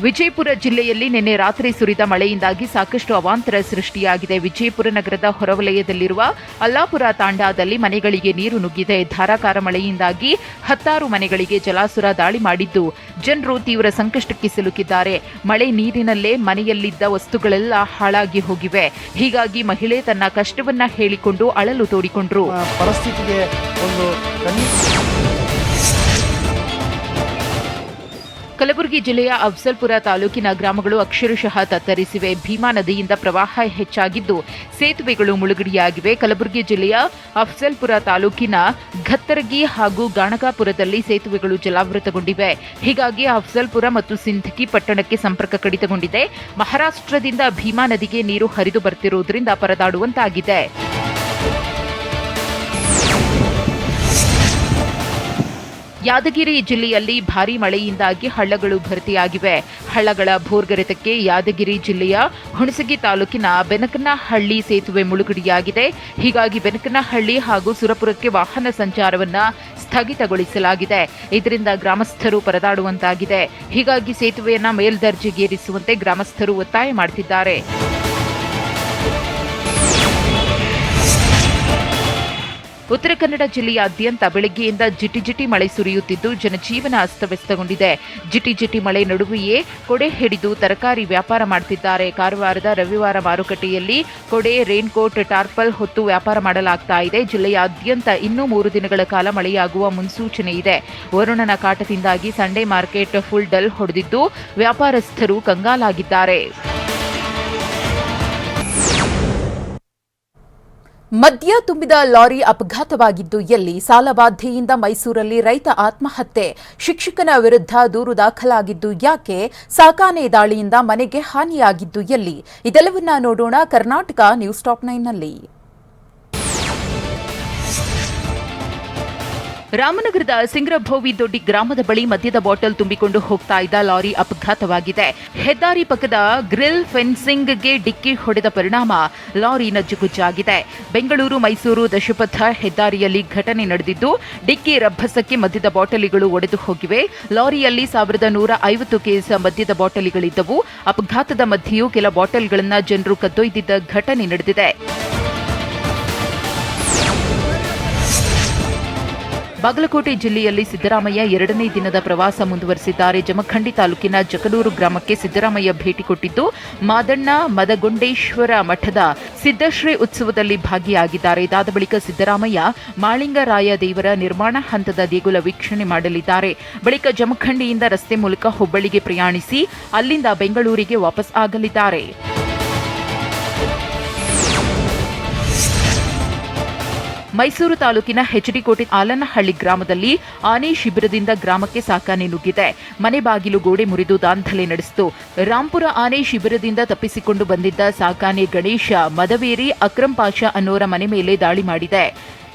ವಿಜಯಪುರ ಜಿಲ್ಲೆಯಲ್ಲಿ ನಿನ್ನೆ ರಾತ್ರಿ ಸುರಿದ ಮಳೆಯಿಂದಾಗಿ ಸಾಕಷ್ಟು ಅವಾಂತರ ಸೃಷ್ಟಿಯಾಗಿದೆ. ವಿಜಯಪುರ ನಗರದ ಹೊರವಲಯದಲ್ಲಿರುವ ಅಲ್ಲಾಪುರ ತಾಂಡಾದಲ್ಲಿ ಮನೆಗಳಿಗೆ ನೀರು ನುಗ್ಗಿದೆ. ಧಾರಾಕಾರ ಮಳೆಯಿಂದಾಗಿ 10 ಮನೆಗಳಿಗೆ ಜಲಾಸುರ ದಾಳಿ ಮಾಡಿದ್ದು ಜನರು ತೀವ್ರ ಸಂಕಷ್ಟಕ್ಕೆ ಸಿಲುಕಿದ್ದಾರೆ. ಮಳೆ ನೀರಿನಲ್ಲೇ ಮನೆಯಲ್ಲಿದ್ದ ವಸ್ತುಗಳೆಲ್ಲ ಹಾಳಾಗಿ ಹೋಗಿವೆ. ಹೀಗಾಗಿ ಮಹಿಳೆ ತನ್ನ ಕಷ್ಟವನ್ನ ಹೇಳಿಕೊಂಡು ಅಳಲು ತೋಡಿಕೊಂಡ್ರು. ಪರಿಸ್ಥಿತಿಗೆ ಒಂದು ಕಲಬುರಗಿ ಜಿಲ್ಲೆಯ ಅಫ್ಜಲ್ಪುರ ತಾಲೂಕಿನ ಗ್ರಾಮಗಳು ಅಕ್ಷರಶಃ ತತ್ತರಿಸಿವೆ. ಭೀಮಾ ನದಿಯಿಂದ ಪ್ರವಾಹ ಹೆಚ್ಚಾಗಿದ್ದು ಸೇತುವೆಗಳು ಮುಳುಗಡೆಯಾಗಿವೆ. ಕಲಬುರಗಿ ಜಿಲ್ಲೆಯ ಅಫ್ಜಲ್ಪುರ ತಾಲೂಕಿನ ಘತ್ತರಗಿ ಹಾಗೂ ಗಾಣಗಾಪುರದಲ್ಲಿ ಸೇತುವೆಗಳು ಜಲಾವೃತಗೊಂಡಿವೆ. ಹೀಗಾಗಿ ಅಫ್ಜಲ್ಪುರ ಮತ್ತು ಸಿಂಧಗಿ ಪಟ್ಟಣಕ್ಕೆ ಸಂಪರ್ಕ ಕಡಿತಗೊಂಡಿದೆ. ಮಹಾರಾಷ್ಟ್ರದಿಂದ ಭೀಮಾ ನದಿಗೆ ನೀರು ಹರಿದು ಬರ್ತಿರುವುದರಿಂದ ಪರದಾಡುವಂತಾಗಿದೆ. ಯಾದಗಿರಿ ಜಿಲ್ಲೆಯಲ್ಲಿ ಭಾರೀ ಮಳೆಯಿಂದಾಗಿ ಹಳ್ಳಗಳು ಭರ್ತಿಯಾಗಿವೆ. ಹಳ್ಳಗಳ ಭೋರ್ಗರೆತಕ್ಕೆ ಯಾದಗಿರಿ ಜಿಲ್ಲೆಯ ಹುಣಸಗಿ ತಾಲೂಕಿನ ಬೆನಕನಹಳ್ಳಿ ಸೇತುವೆ ಮುಳುಗಡೆಯಾಗಿದೆ. ಹೀಗಾಗಿ ಬೆನಕನಹಳ್ಳಿ ಹಾಗೂ ಸುರಪುರಕ್ಕೆ ವಾಹನ ಸಂಚಾರವನ್ನ ಸ್ಥಗಿತಗೊಳಿಸಲಾಗಿದೆ. ಇದರಿಂದ ಗ್ರಾಮಸ್ಥರು ಪರದಾಡುವಂತಾಗಿದೆ. ಹೀಗಾಗಿ ಸೇತುವೆಯನ್ನ ಮೇಲ್ದರ್ಜೆಗೇರಿಸುವಂತೆ ಗ್ರಾಮಸ್ಥರು ಒತ್ತಾಯ ಮಾಡುತ್ತಿದ್ದಾರೆ. ಉತ್ತರ ಕನ್ನಡ ಜಿಲ್ಲೆಯಾದ್ಯಂತ ಬೆಳಗ್ಗೆಯಿಂದ ಜಿಟಿ ಮಳೆ ಸುರಿಯುತ್ತಿದ್ದು ಜನಜೀವನ ಅಸ್ತವ್ಯಸ್ತಗೊಂಡಿದೆ. ಜಿಟಿ ಮಳೆ ನಡುವೆಯೇ ಕೊಡೆ ಹಿಡಿದು ತರಕಾರಿ ವ್ಯಾಪಾರ ಮಾಡುತ್ತಿದ್ದಾರೆ. ಕಾರವಾರದ ರವಿವಾರ ಮಾರುಕಟ್ಟೆಯಲ್ಲಿ ಕೊಡೆ, ರೇನ್ಕೋಟ್, ಟಾರ್ಪಲ್ ಹೊತ್ತು ವ್ಯಾಪಾರ ಮಾಡಲಾಗ್ತಾ ಇದೆ. ಜಿಲ್ಲೆಯಾದ್ಯಂತ ಇನ್ನೂ 3 ದಿನಗಳ ಕಾಲ ಮಳೆಯಾಗುವ ಮುನ್ಸೂಚನೆ ಇದೆ. ವರುಣನ ಕಾಟದಿಂದಾಗಿ ಸಂಡೇ ಮಾರ್ಕೆಟ್ ಫುಲ್ ಡಲ್ ಹೊಡೆದಿದ್ದು ವ್ಯಾಪಾರಸ್ಥರು ಕಂಗಾಲಾಗಿದ್ದಾರೆ. ಮದ್ಯ ತುಂಬಿದ ಲಾರಿ ಅಪಘಾತವಾಗಿದ್ದು ಎಲ್ಲಿ? ಸಾಲಬಾಧೆಯಿಂದ ಮೈಸೂರಲ್ಲಿ ರೈತ ಆತ್ಮಹತ್ಯೆ. ಶಿಕ್ಷಕನ ವಿರುದ್ಧ ದೂರು ದಾಖಲಾಗಿದ್ದು ಯಾಕೆ? ಸಾಕಾನೆ ದಾಳಿಯಿಂದ ಮನೆಗೆ ಹಾನಿಯಾಗಿದ್ದು ಎಲ್ಲಿ? ಇದೆಲ್ಲವನ್ನ ನೋಡೋಣ ಕರ್ನಾಟಕ ನ್ಯೂಸ್ ಟಾಪ್ 9ನಲ್ಲಿ. ರಾಮನಗರದ ಸಿಂಗ್ರಭೋವಿ ದೊಡ್ಡಿ ಗ್ರಾಮದ ಬಳಿ ಮದ್ಯದ ಬಾಟಲ್ ತುಂಬಿಕೊಂಡು ಹೋಗ್ತಾ ಇದ್ದ ಲಾರಿ ಅಪಘಾತವಾಗಿದೆ. ಹೆದ್ದಾರಿ ಪಕ್ಕದ ಗ್ರಿಲ್ ಫೆನ್ಸಿಂಗ್ಗೆ ಡಿಕ್ಕಿ ಹೊಡೆದ ಪರಿಣಾಮ ಲಾರಿ ನಜ್ಜುಗುಜ್ಜಾಗಿದೆ. ಬೆಂಗಳೂರು ಮೈಸೂರು ದಶಪಥ ಹೆದ್ದಾರಿಯಲ್ಲಿ ಘಟನೆ ನಡೆದಿದ್ದು ಡಿಕ್ಕಿ ರಭಸಕ್ಕೆ ಮದ್ಯದ ಬಾಟಲಿಗಳು ಒಡೆದು ಹೋಗಿವೆ. ಲಾರಿಯಲ್ಲಿ 1150 ಕೇಸ್ ಮದ್ಯದ ಬಾಟಲಿಗಳಿದ್ದವು. ಅಪಘಾತದ ಮಧ್ಯೆಯೂ ಕೆಲ ಬಾಟಲ್ಗಳನ್ನು ಜನರು ಕದ್ದೊಯ್ದಿದ್ದ ಘಟನೆ ನಡೆದಿದೆ. ಬಾಗಲಕೋಟೆ ಜಿಲ್ಲೆಯಲ್ಲಿ ಸಿದ್ದರಾಮಯ್ಯ 2ನೇ ದಿನದ ಪ್ರವಾಸ ಮುಂದುವರೆಸಿದ್ದಾರೆ. ಜಮಖಂಡಿ ತಾಲೂಕಿನ ಜಕನೂರು ಗ್ರಾಮಕ್ಕೆ ಸಿದ್ದರಾಮಯ್ಯ ಭೇಟಿ ಕೊಟ್ಟಿದ್ದು ಮಾದಣ್ಣ ಮದಗೊಂಡೇಶ್ವರ ಮಠದ ಸಿದ್ದಶ್ರೀ ಉತ್ಸವದಲ್ಲಿ ಭಾಗಿಯಾಗಿದ್ದಾರೆ. ಇದಾದ ಬಳಿಕ ಸಿದ್ದರಾಮಯ್ಯ ಮಾಳಿಂಗರಾಯ ದೇವರ ನಿರ್ಮಾಣ ಹಂತದ ದೇಗುಲ ವೀಕ್ಷಣೆ ಮಾಡಲಿದ್ದಾರೆ. ಬಳಿಕ ಜಮಖಂಡಿಯಿಂದ ರಸ್ತೆ ಮೂಲಕ ಹುಬ್ಬಳ್ಳಿಗೆ ಪ್ರಯಾಣಿಸಿ ಅಲ್ಲಿಂದ ಬೆಂಗಳೂರಿಗೆ ವಾಪಸ್ ಆಗಲಿದ್ದಾರೆ. ಮೈಸೂರು ತಾಲೂಕಿನ ಹೆಚ್ಡಿಕೋಟೆ ಆಲನಹಳ್ಳಿ ಗ್ರಾಮದಲ್ಲಿ ಆನೆ ಶಿಬಿರದಿಂದ ಗ್ರಾಮಕ್ಕೆ ಸಾಕಾನೆ ನುಗ್ಗಿದೆ. ಮನೆ ಬಾಗಿಲು ಗೋಡೆ ಮುರಿದು ದಾಂಧಲೆ ನಡೆಸಿತು. ರಾಂಪುರ ಆನೆ ಶಿಬಿರದಿಂದ ತಪ್ಪಿಸಿಕೊಂಡು ಬಂದಿದ್ದ ಸಾಕಾನೆ ಗಣೇಶ ಮದವೇರಿ ಅಕ್ರಂ ಪಾಷಾ ಅನ್ನೋರ ಮನೆ ಮೇಲೆ ದಾಳಿ ಮಾಡಿದೆ.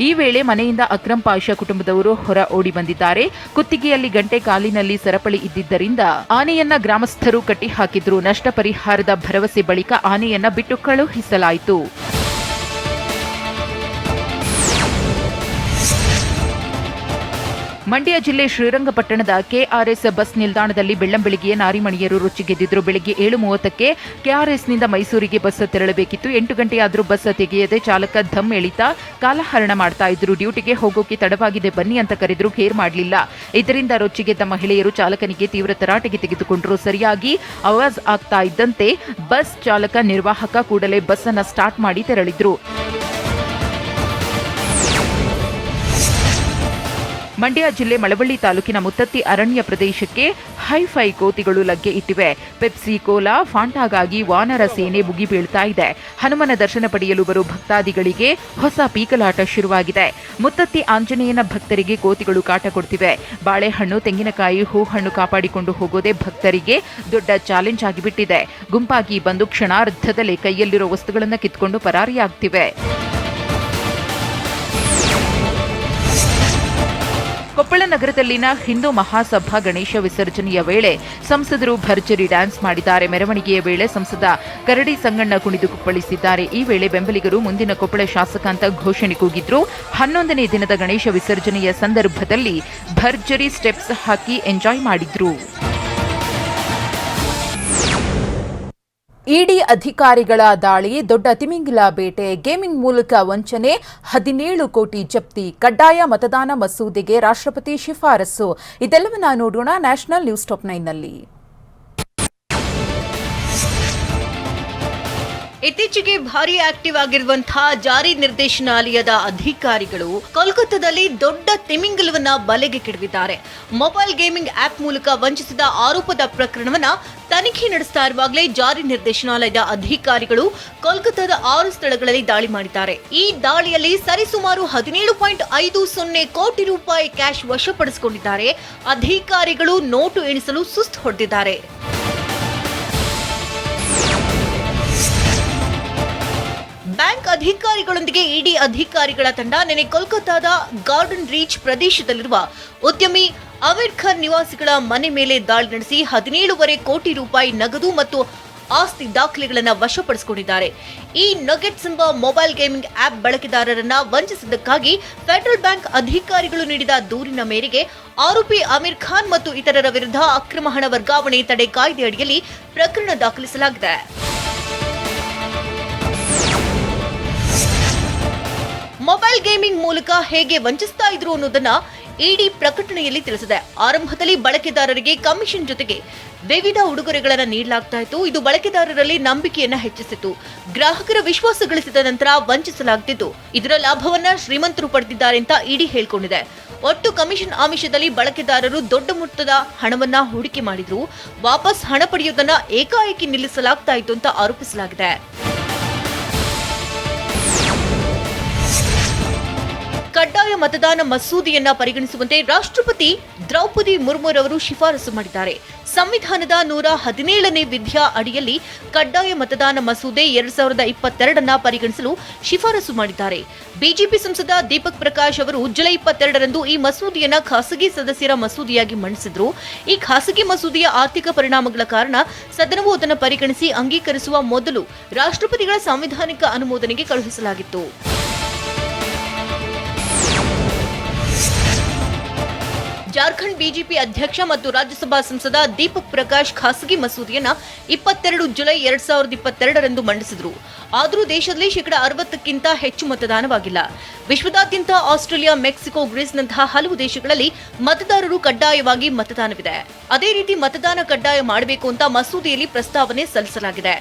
ಈ ವೇಳೆ ಮನೆಯಿಂದ ಅಕ್ರಂ ಪಾಷಾ ಕುಟುಂಬದವರು ಹೊರ ಓಡಿ ಬಂದಿದ್ದಾರೆ. ಕುತ್ತಿಗೆಯಲ್ಲಿ ಗಂಟೆ, ಕಾಲಿನಲ್ಲಿ ಸರಪಳಿ ಇದ್ದಿದ್ದರಿಂದ ಆನೆಯನ್ನ ಗ್ರಾಮಸ್ಥರು ಕಟ್ಟಿ ಹಾಕಿದ್ರು. ನಷ್ಟ ಪರಿಹಾರದ ಭರವಸೆ ಬಳಿಕ ಆನೆಯನ್ನ ಬಿಟ್ಟು ಕಳುಹಿಸಲಾಯಿತು. ಮಂಡ್ಯ ಜಿಲ್ಲೆ ಶ್ರೀರಂಗಪಟ್ಟಣದ ಕೆಆರ್ಎಸ್ ಬಸ್ ನಿಲ್ದಾಣದಲ್ಲಿ ಬೆಳ್ಳಂಬೆಳಗ್ಗೆ ನಾರಿಮಣಿಯರು ರುಚಿಗೆದ್ದಿದ್ರು. ಬೆಳಗ್ಗೆ 7:30ಕ್ಕೆ ಕೆಆರ್ಎಸ್ನಿಂದ ಮೈಸೂರಿಗೆ ಬಸ್ ತೆರಳಬೇಕಿತ್ತು. 8 ಗಂಟೆಯಾದರೂ ಬಸ್ ತೆಗೆಯದೆ ಚಾಲಕ ಧಮ್ ಎಳಿತಾ ಕಾಲಹರಣ ಮಾಡ್ತಾ ಇದ್ರು. ಡ್ಯೂಟಿಗೆ ಹೋಗೋಕೆ ತಡವಾಗಿದೆ ಬನ್ನಿ ಅಂತ ಕರೆದ್ರು, ಕೇರ್ ಮಾಡಲಿಲ್ಲ. ಇದರಿಂದ ರೊಚ್ಚಿಗೆದ್ದ ಮಹಿಳೆಯರು ಚಾಲಕನಿಗೆ ತೀವ್ರ ತರಾಟೆಗೆ ತೆಗೆದುಕೊಂಡರು. ಸರಿಯಾಗಿ ಆವಾಜ್ ಆಗ್ತಾ ಇದ್ದಂತೆ ಬಸ್ ಚಾಲಕ ನಿರ್ವಾಹಕ ಕೂಡಲೇ ಬಸ್ ಅನ್ನ ಸ್ಟಾರ್ಟ್ ಮಾಡಿ ತೆರಳಿದ್ರು. ಮಂಡ್ಯ ಜಿಲ್ಲೆ ಮಳವಳ್ಳಿ ತಾಲೂಕಿನ ಮುತ್ತತ್ತಿ ಅರಣ್ಯ ಪ್ರದೇಶಕ್ಕೆ ಹೈಫೈ ಕೋತಿಗಳು ಲಗ್ಗೆ ಇಟ್ಟಿವೆ. ಪೆಪ್ಸಿ ಕೋಲಾ ಫಾಂಟಾಗಾಗಿ ವಾನರ ಸೇನೆ ಮುಗಿಬೀಳ್ತಾ ಇದೆ. ಹನುಮನ ದರ್ಶನ ಪಡೆಯಲು ಬರುವ ಭಕ್ತಾದಿಗಳಿಗೆ ಹೊಸ ಪೀಕಲಾಟ ಶುರುವಾಗಿದೆ. ಮುತ್ತತ್ತಿ ಆಂಜನೇಯನ ಭಕ್ತರಿಗೆ ಕೋತಿಗಳು ಕಾಟ ಕೊಡ್ತಿವೆ. ಬಾಳೆಹಣ್ಣು, ತೆಂಗಿನಕಾಯಿ, ಹೂಹಣ್ಣು ಕಾಪಾಡಿಕೊಂಡು ಹೋಗೋದೇ ಭಕ್ತರಿಗೆ ದೊಡ್ಡ ಚಾಲೆಂಜ್ ಆಗಿಬಿಟ್ಟಿದೆ. ಗುಂಪಾಗಿ ಬಂದು ಕ್ಷಣಾರ್ಧದಲ್ಲೇ ಕೈಯಲ್ಲಿರೋ ವಸ್ತುಗಳನ್ನು ಕಿತ್ಕೊಂಡು ಪರಾರಿಯಾಗ್ತಿವೆ. ಕೊಪ್ಪಳ ನಗರದಲ್ಲಿನ ಹಿಂದೂ ಮಹಾಸಭಾ ಗಣೇಶ ವಿಸರ್ಜನೆಯ ವೇಳೆ ಸಂಸದರು ಭರ್ಜರಿ ಡ್ಯಾನ್ಸ್ ಮಾಡಿದ್ದಾರೆ. ಮೆರವಣಿಗೆಯ ವೇಳೆ ಸಂಸದ ಕರಡಿ ಸಂಗಣ್ಣ ಕುಣಿದು ಕುಪ್ಪಳಿಸಿದ್ದಾರೆ. ಈ ವೇಳೆ ಬೆಂಬಲಿಗರು ಮುಂದಿನ ಕೊಪ್ಪಳ ಶಾಸಕ ಅಂತ ಘೋಷಣೆ ಕೂಗಿದ್ರು. 11ನೇ ದಿನದ ಗಣೇಶ ವಿಸರ್ಜನೆಯ ಸಂದರ್ಭದಲ್ಲಿ ಭರ್ಜರಿ ಸ್ಟೆಪ್ಸ್ ಹಾಕಿ ಎಂಜಾಯ್ ಮಾಡಿದ್ರು. ಇಡಿ ಅಧಿಕಾರಿಗಳ ದಾಳಿ, ದೊಡ್ಡ ತಿಮಿಂಗಿಲ ಬೇಟೆ, ಗೇಮಿಂಗ್ ಮೂಲಕ ವಂಚನೆ, 17 ಕೋಟಿ ಜಪ್ತಿ, ಕಡ್ಡಾಯ ಮತದಾನ ಮಸೂದೆಗೆ ರಾಷ್ಟ್ರಪತಿ ಶಿಫಾರಸು. ಇದೆಲ್ಲವನ್ನ ನೋಡೋಣ ನ್ಯಾಷನಲ್ ನ್ಯೂಸ್ ಟಾಪ್ 9ನಲ್ಲಿ. ಇತ್ತೀಚೆಗೆ ಭಾರಿ ಆಕ್ಟಿವ್ ಆಗಿರುವಂತಹ ಜಾರಿ ನಿರ್ದೇಶನಾಲಯದ ಅಧಿಕಾರಿಗಳು ಕೋಲ್ಕತ್ತಾದಲ್ಲಿ ದೊಡ್ಡ ತಿಮಿಂಗಲವನ್ನ ಬಲೆಗೆ ಕೆಡವಿದ್ದಾರೆ. ಮೊಬೈಲ್ ಗೇಮಿಂಗ್ ಆಪ್ ಮೂಲಕ ವಂಚಿಸಿದ ಆರೋಪದ ಪ್ರಕರಣವನ್ನ ತನಿಖೆ ನಡೆಸ್ತಾ ಇರುವಾಗಲೇ ಜಾರಿ ನಿರ್ದೇಶನಾಲಯದ ಅಧಿಕಾರಿಗಳು ಕೋಲ್ಕತ್ತಾದ 6 ಸ್ಥಳಗಳಲ್ಲಿ ದಾಳಿ ಮಾಡಿದ್ದಾರೆ. ಈ ದಾಳಿಯಲ್ಲಿ ಸರಿಸುಮಾರು 17.50 ಕೋಟಿ ರೂಪಾಯಿ ಕ್ಯಾಶ್ ವಶಪಡಿಸಿಕೊಂಡಿದ್ದಾರೆ. ಅಧಿಕಾರಿಗಳು ನೋಟು ಎಣಿಸಲು ಸುಸ್ತು ಹೊಡೆದಿದ್ದಾರೆ. ಬ್ಯಾಂಕ್ ಅಧಿಕಾರಿಗಳೊಂದಿಗೆ ಇಡಿ ಅಧಿಕಾರಿಗಳ ತಂಡ ನಿನ್ನೆ ಕೋಲ್ಕತ್ತಾದ ಗಾರ್ಡನ್ ರೀಚ್ ಪ್ರದೇಶದಲ್ಲಿರುವ ಉದ್ಯಮಿ ಅಮೀರ್ ಖಾನ್ ನಿವಾಸಿಗಳ ಮನೆ ಮೇಲೆ ದಾಳಿ ನಡೆಸಿ 17.5 ಕೋಟಿ ರೂಪಾಯಿ ನಗದು ಮತ್ತು ಆಸ್ತಿ ದಾಖಲೆಗಳನ್ನು ವಶಪಡಿಸಿಕೊಂಡಿದ್ದಾರೆ. ಈ ನಗೆಟ್ಸ್ ಎಂಬ ಮೊಬೈಲ್ ಗೇಮಿಂಗ್ ಆಪ್ ಬಳಕೆದಾರರನ್ನ ವಂಚಿಸಿದ್ದಕ್ಕಾಗಿ ಫೆಡರಲ್ ಬ್ಯಾಂಕ್ ಅಧಿಕಾರಿಗಳು ನೀಡಿದ ದೂರಿನ ಮೇರೆಗೆ ಆರೋಪಿ ಅಮೀರ್ ಖಾನ್ ಮತ್ತು ಇತರರ ವಿರುದ್ಧ ಅಕ್ರಮ ಹಣ ವರ್ಗಾವಣೆ ತಡೆ ಕಾಯ್ದೆ ಅಡಿಯಲ್ಲಿ ಪ್ರಕರಣ ದಾಖಲಿಸಲಾಗಿದೆ. ಮೊಬೈಲ್ ಗೇಮಿಂಗ್ ಮೂಲಕ ಹೇಗೆ ವಂಚಿಸ್ತಾ ಇದ್ರು ಅನ್ನೋದನ್ನ ಇಡಿ ಪ್ರಕಟಣೆಯಲ್ಲಿ ತಿಳಿಸಿದೆ. ಆರಂಭದಲ್ಲಿ ಬಳಕೆದಾರರಿಗೆ ಕಮಿಷನ್ ಜೊತೆಗೆ ವಿವಿಧ ಉಡುಗೊರೆಗಳನ್ನು ನೀಡಲಾಗ್ತಾ ಇತ್ತು. ಇದು ಬಳಕೆದಾರರಲ್ಲಿ ನಂಬಿಕೆಯನ್ನ ಹೆಚ್ಚಿಸಿತು. ಗ್ರಾಹಕರ ವಿಶ್ವಾಸ ಗಳಿಸಿದ ನಂತರ ವಂಚಿಸಲಾಗುತ್ತಿದ್ದು, ಇದರ ಲಾಭವನ್ನ ಶ್ರೀಮಂತರು ಪಡೆದಿದ್ದಾರೆ ಅಂತ ಇಡಿ ಹೇಳಿಕೊಂಡಿದೆ. ಒಟ್ಟು ಕಮಿಷನ್ ಆಮಿಷದಲ್ಲಿ ಬಳಕೆದಾರರು ದೊಡ್ಡ ಮೊತ್ತದ ಹಣವನ್ನ ಹೂಡಿಕೆ ಮಾಡಿದ್ರು. ವಾಪಸ್ ಹಣ ಪಡೆಯುವುದನ್ನ ಏಕಾಏಕಿ ನಿಲ್ಲಿಸಲಾಗ್ತಾ ಇತ್ತು ಅಂತ ಆರೋಪಿಸಲಾಗಿದೆ. ಕಡ್ಡಾಯ ಮತದಾನ ಮಸೂದೆಯನ್ನ ಪರಿಗಣಿಸುವಂತೆ ರಾಷ್ಟ್ರಪತಿ ದ್ರೌಪದಿ ಮುರ್ಮುರವರು ಶಿಫಾರಸು ಮಾಡಿದ್ದಾರೆ. ಸಂವಿಧಾನದ 117ನೇ ವಿಧಿಯ ಅಡಿಯಲ್ಲಿ ಕಡ್ಡಾಯ ಮತದಾನ ಮಸೂದೆ 2022 ಪರಿಗಣಿಸಲು ಶಿಫಾರಸು ಮಾಡಿದ್ದಾರೆ. ಬಿಜೆಪಿ ಸಂಸದ ದೀಪಕ್ ಪ್ರಕಾಶ್ ಅವರು ಜುಲೈ 22ರಂದು ಈ ಮಸೂದೆಯನ್ನ ಖಾಸಗಿ ಸದಸ್ಯರ ಮಸೂದೆಯಾಗಿ ಮಂಡಿಸಿದ್ರು. ಈ ಖಾಸಗಿ ಮಸೂದೆಯ ಆರ್ಥಿಕ ಪರಿಣಾಮಗಳ ಕಾರಣ ಸದನವು ಅದನ್ನು ಪರಿಗಣಿಸಿ ಅಂಗೀಕರಿಸುವ ಮೊದಲು ರಾಷ್ಟ್ರಪತಿಗಳ ಸಾಂವಿಧಾನಿಕ ಅನುಮೋದನೆಗೆ ಕಳುಹಿಸಲಾಗಿತ್ತು. ಜಾರ್ಖಂಡ್ ಬಿಜೆಪಿ ಅಧ್ಯಕ್ಷ ಮತ್ತು ರಾಜ್ಯಸಭಾ ಸಂಸದ ದೀಪಕ್ ಪ್ರಕಾಶ್ ಖಾಸಗಿ ಮಸೂದೆಯನ್ನ 22 ಜುಲೈ 2022ರಂದು ಮಂಡಿಸಿದ್ರು. ಆದರೂ ದೇಶದಲ್ಲಿ 60%ಕ್ಕಿಂತ ಹೆಚ್ಚು ಮತದಾನವಾಗಿಲ್ಲ. ವಿಶ್ವದಾದ್ಯಂತ ಆಸ್ಟ್ರೇಲಿಯಾ, ಮೆಕ್ಸಿಕೋ, ಗ್ರೀಸ್ನಂತಹ ಹಲವು ದೇಶಗಳಲ್ಲಿ ಮತದಾರರು ಕಡ್ಡಾಯವಾಗಿ ಮತದಾನವಿದೆ. ಅದೇ ರೀತಿ ಮತದಾನ ಕಡ್ಡಾಯ ಮಾಡಬೇಕು ಅಂತ ಮಸೂದೆಯಲ್ಲಿ ಪ್ರಸ್ತಾವನೆ ಸಲ್ಲಿಸಲಾಗಿದೆ.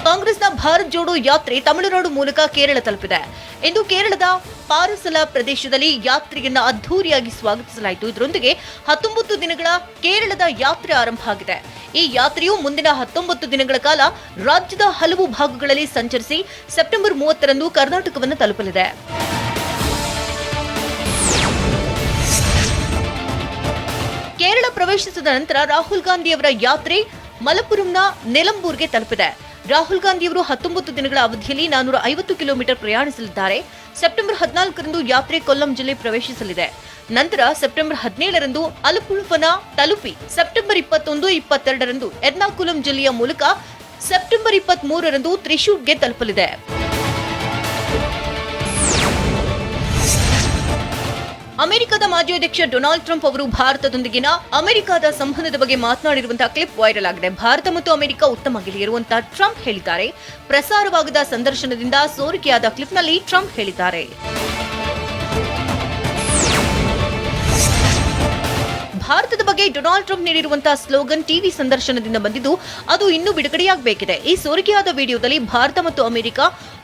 ಕಾಂಗ್ರೆಸ್ನ ಭಾರತ್ ಜೋಡೋ ಯಾತ್ರೆ ತಮಿಳುನಾಡು ಮೂಲಕ ಕೇರಳ ತಲುಪಿದೆ. ಇಂದು ಕೇರಳದ ಪಾರಸಲ ಪ್ರದೇಶದಲ್ಲಿ ಯಾತ್ರೆಯನ್ನ ಅದ್ಧೂರಿಯಾಗಿ ಸ್ವಾಗತಿಸಲಾಯಿತು. ಇದರೊಂದಿಗೆ 19 ದಿನಗಳ ಕೇರಳದ ಯಾತ್ರೆ ಆರಂಭ ಆಗಿದೆ. ಈ ಯಾತ್ರೆಯು ಮುಂದಿನ 19 ದಿನಗಳ ಕಾಲ ರಾಜ್ಯದ ಹಲವು ಭಾಗಗಳಲ್ಲಿ ಸಂಚರಿಸಿ ಸೆಪ್ಟೆಂಬರ್ 30ರಂದು ಕರ್ನಾಟಕವನ್ನು ತಲುಪಲಿದೆ. ಕೇರಳ ಪ್ರವೇಶಿಸಿದ ನಂತರ ರಾಹುಲ್ ಗಾಂಧಿಯವರ ಯಾತ್ರೆ ಮಲಪ್ಪುರಂನ ನೆಲಂಬೂರ್ಗೆ ತಲುಪಿದೆ. ರಾಹುಲ್ ಗಾಂಧಿಯವರು 19 ದಿನಗಳ ಅವಧಿಯಲ್ಲಿ 450 ಕಿಲೋಮೀಟರ್ ಪ್ರಯಾಣಿಸಲಿದ್ದಾರೆ. ಸೆಪ್ಟೆಂಬರ್ 14ರಂದು ಯಾತ್ರೆ ಕೊಲ್ಲಂ ಜಿಲ್ಲೆ ಪ್ರವೇಶಿಸಲಿದೆ. ನಂತರ ಸೆಪ್ಟೆಂಬರ್ 17ರಂದು ಅಲಪುಳವನ ತಲುಪಿ ಸೆಪ್ಟೆಂಬರ್ 21, 22ರಂದು ಎರ್ನಾಕುಲಂ ಜಿಲ್ಲೆಯ ಮೂಲಕ ಸೆಪ್ಟೆಂಬರ್ 23ರಂದು ತ್ರಿಶೂರ್ಗೆ ತಲುಪಲಿದೆ. ಅಮೆರಿಕದ ಮಾಜಿ ಅಧ್ಯಕ್ಷ ಡೊನಾಲ್ಡ್ ಟ್ರಂಪ್ ಅವರು ಭಾರತದೊಂದಿಗಿನ ಅಮೆರಿಕದ ಸಂಬಂಧದ ಬಗ್ಗೆ ಮಾತನಾಡಿರುವಂತಹ ಕ್ಲಿಪ್ ವೈರಲ್ ಆಗಿದೆ. ಭಾರತ ಮತ್ತು ಅಮೆರಿಕ ಉತ್ತಮ ಗೆಳೆಯರು ಅಂತ ಟ್ರಂಪ್ ಹೇಳಿದ್ದಾರೆ. ಪ್ರಸಾರವಾಗದ ಸಂದರ್ಶನದಿಂದ ಸೋರಿಕೆಯಾದ ಕ್ಲಿಪ್ನಲ್ಲಿ ಟ್ರಂಪ್ ಹೇಳಿದ್ದಾರೆ. ಭಾರತದ ಬಗ್ಗೆ ಡೊನಾಲ್ಡ್ ಟ್ರಂಪ್ ನೀಡಿರುವಂತಹ ಸ್ಲೋಗನ್ ಟಿವಿ ಸಂದರ್ಶನದಿಂದ ಬಂದಿದ್ದು, ಅದು ಇನ್ನೂ ಬಿಡುಗಡೆಯಾಗಬೇಕಿದೆ. ಈ ಸೋರಿಕೆಯಾದ ವಿಡಿಯೋದಲ್ಲಿ ಭಾರತ ಮತ್ತು ಅಮೆರಿಕ